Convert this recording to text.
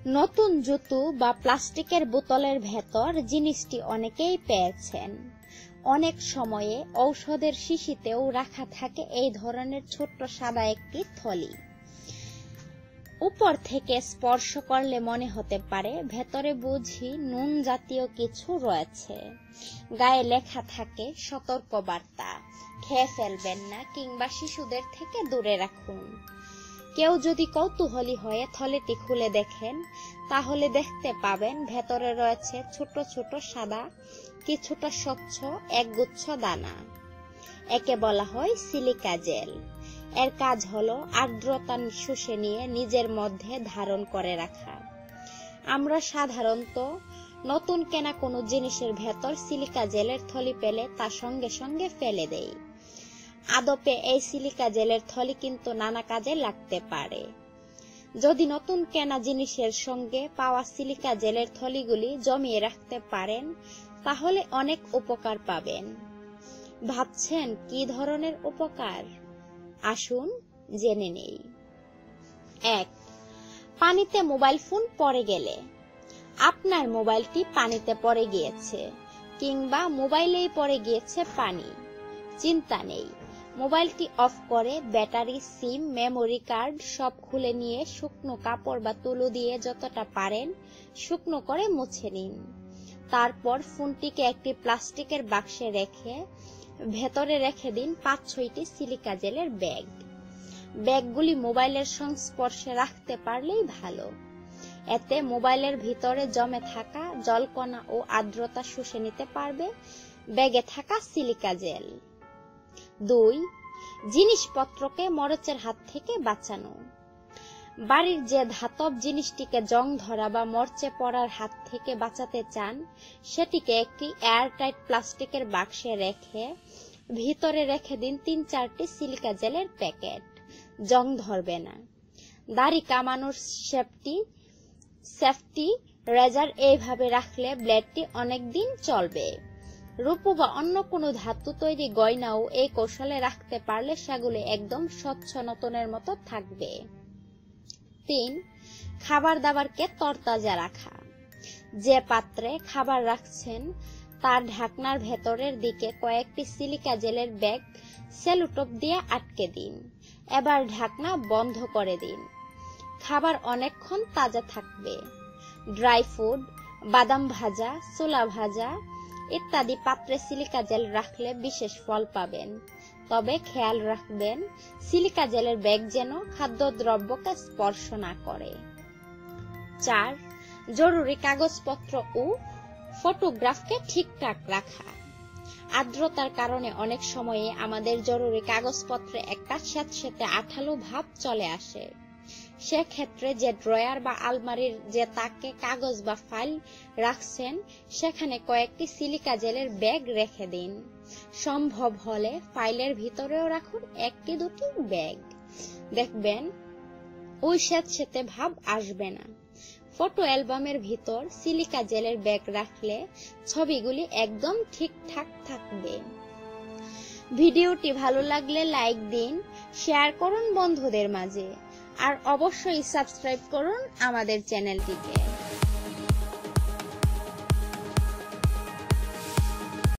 নতুন জুতো বা প্লাস্টিকের বোতলের ভেতর জিনিসটি অনেকেই পেয়েছেন। অনেক সময়ে ঔষধের শিশিতেও রাখা থাকে এই ধরনের ছোট্ট সাদা একটি থলি। উপর থেকে স্পর্শ করলে মনে হতে পারে ভেতরে বুঝি নুন জাতীয় কিছু রয়েছে। গায়ে লেখা থাকে সতর্কবার্তা, খেয়ে ফেলবেন না কিংবা শিশুদের থেকে দূরে রাখুন। কেউ যদি কৌতূহলী হয়ে থলিটি খুলে দেখেন, তাহলে দেখতে পাবেন ভেতরে রয়েছে ছোট ছোট সাদা, কিছুটা স্বচ্ছ একগুচ্ছ দানা। একে বলা হয় সিলিকা জেল। এর কাজ হলো আর্দ্রতা শুষে নিয়ে নিজের মধ্যে ধারণ করে রাখা। আমরা সাধারণত নতুন কেনা কোনো জিনিসের ভেতর সিলিকা জেলের থলি পেলে তা সঙ্গে সঙ্গে ফেলে দেই। আদপে এই সিলিকা জেলের থলি কিন্তু নানা কাজে লাগতে পারে। যদি নতুন কেনা জিনিসের সঙ্গে পাওয়া সিলিকা জেলের থলিগুলি জমিয়ে রাখতে পারেন, তাহলে অনেক উপকার পাবেন। ভাবছেন কি ধরনের উপকার? আসুন জেনে নেই। 1. পানিতে মোবাইল ফোন পড়ে গেলে। আপনার মোবাইলটি পানিতে পড়ে গিয়েছে কিংবা মোবাইলেই পড়ে গিয়েছে পানি। চিন্তা নেই, মোবাইলটি অফ করে ব্যাটারি, সিম, মেমোরি কার্ড সব খুলে নিয়ে শুকনো কাপড় বা তুলো দিয়ে যতটা পারেন শুকনো করে মুছে নিন। তারপর ফোনটিকে একটি প্লাস্টিকের বাক্সে রেখে ভেতরে রেখে দিন 5-6টি সিলিকা জেলের ব্যাগ। ব্যাগগুলি মোবাইলের সংস্পর্শে রাখতে পারলেই ভালো। এতে মোবাইলের ভিতরে জমে থাকা জলকণা ও আর্দ্রতা শুষে নিতে পারবে ব্যাগে থাকা সিলিকা জেল। 2. জিনিসপত্রকে মরচের হাত থেকে বাঁচানো। বাড়ির যে ধাতব জিনিসটিকে জং ধরা বা মরচে পড়ার হাত থেকে বাঁচাতে চান, সেটিকে একটি এয়ারটাইট প্লাস্টিকের বাক্সে রেখে ভিতরে রেখে দিন 3-4টি সিলিকা জেলের প্যাকেট। জং ধরবে না। দাড়ি কামানোর সেফটি রেজার এইভাবে রাখলে ব্লেডটি অনেকদিন চলবে। রূপো বা অন্য কোনো ধাতু তৈরি গয়নাও এই কৌশলে রাখতে পারলে সেগুলো একদম স্বচ্ছ নতুনের মতো থাকবে। 3. খাবার দাবারকে তরতাজা রাখা। যে পাত্রে খাবার রাখছেন তার ঢাকনার ভেতরের দিকে কয়েকটি সিলিকা জেলের ব্যাগ সেলোটেপ দিয়ে আটকে দিন। এবার ঢাকনা বন্ধ করে দিন। খাবার অনেকক্ষণ তাজা থাকবে। ড্রাই ফুড, বাদাম ভাজা, ছোলা ভাজা ইত্যাদি পাত্রে সিলিকা জেল রাখলে বিশেষ ফল পাবেন। তবে খেয়াল রাখবেন সিলিকা জেলের ব্যাগ যেন খাদ্যদ্রব্যকে স্পর্শ না করে। 4. জরুরি কাগজপত্র ও ফটোগ্রাফকে ঠিকঠাক রাখা। আর্দ্রতার কারণে অনেক সময়ে আমাদের জরুরি কাগজপত্রে একটা স্যাঁতসেঁতে আঠালো ভাব চলে আসে। সেক্ষেত্রে যে ড্রয়ার বা আলমারির যে তাকে কাগজ বা ফাইল রাখছেন, সেখানে কয়েকটি সিলিকা জেলের ব্যাগ রেখে দিন। সম্ভব হলে ফাইলের ভিতরেও রাখুন 1-2টি ব্যাগ। দেখবেন ওই স্যাঁতসেঁতে ভাব আসবে না। ফটো অ্যালবামের ভিতর সিলিকা জেলের ব্যাগ রাখলে ছবিগুলি একদম ঠিকঠাক থাকবে। ভিডিওটি ভালো লাগলে লাইক দিন, শেয়ার করুন বন্ধুদের মাঝে, আর অবশ্যই সাবস্ক্রাইব করুন আমাদের চ্যানেলটিকে।